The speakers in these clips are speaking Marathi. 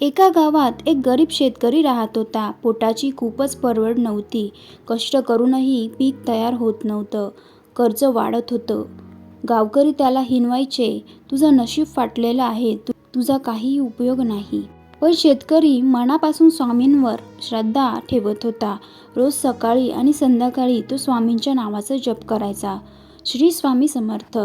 एका गावात एक गरीब शेतकरी राहत होता. पोटाची खूपच परवड नव्हती. कष्ट करूनही पीक तयार होत नव्हतं. कर्ज वाढत होतं. गावकरी त्याला हिणवायचे, तुझं नशीब फाटलेलं आहे, तुझा काही उपयोग नाही. पण शेतकरी मनापासून स्वामींवर श्रद्धा ठेवत होता. रोज सकाळी आणि संध्याकाळी तो स्वामींच्या नावाचा जप करायचा. श्री स्वामी समर्थ.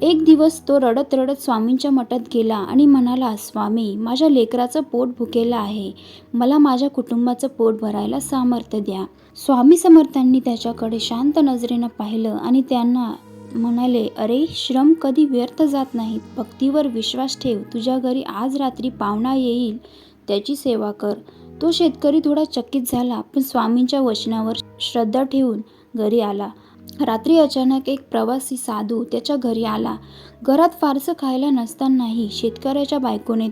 एक दिवस तो रडत रडत स्वामींच्या मठात गेला आणि म्हणाला, स्वामी, माझ्या लेकराचं पोट भुकेलं आहे. मला माझ्या कुटुंबाचं पोट भरायला सामर्थ्य द्या. स्वामी समर्थांनी त्याच्याकडे शांत नजरेनं पाहिलं आणि त्यांना म्हणाले, अरे, श्रम कधी व्यर्थ जात नाहीत. भक्तीवर विश्वास ठेव. तुझ्या घरी आज रात्री पाहुणा येईल, त्याची सेवा कर. तो शेतकरी थोडा चकित झाला, पण स्वामींच्या वचनावर श्रद्धा ठेवून घरी आला. रात्री अचानक एक प्रवासी साधू त्याच्या घरी आला. घरात फारसं खायला नसतानाही शेतकऱ्याच्या बायकोने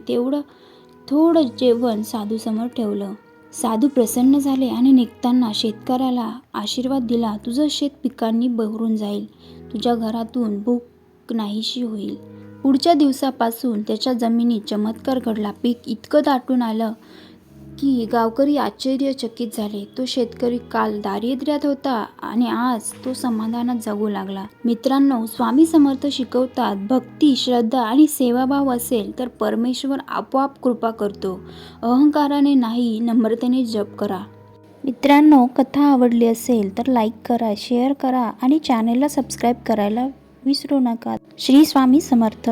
थोडं जेवण साधूसमोर ठेवलं. साधू प्रसन्न झाले आणि निघताना शेतकऱ्याला आशीर्वाद दिला, तुझं शेत पिकांनी बहरून जाईल. तुझ्या घरातून भूक नाहीशी होईल. पुढच्या दिवसापासून त्याच्या जमिनीत चमत्कार घडला. पीक इतकं दाटून आलं की गावकरी आश्चर्यचकित झाले. तो शेतकरी काल दारिद्र्यात होता आणि आज तो समाधानात जगू लागला. मित्रांनो, स्वामी समर्थ शिकवतात, भक्ती, श्रद्धा आणि सेवाभाव असेल तर परमेश्वर आपोआप कृपा करतो. अहंकाराने नाही, नम्रतेने जप करा. मित्रांनो, कथा आवडली असेल तर लाईक करा, शेअर करा आणि चॅनेलला सबस्क्राईब करायला विसरू नका. श्री स्वामी समर्थ.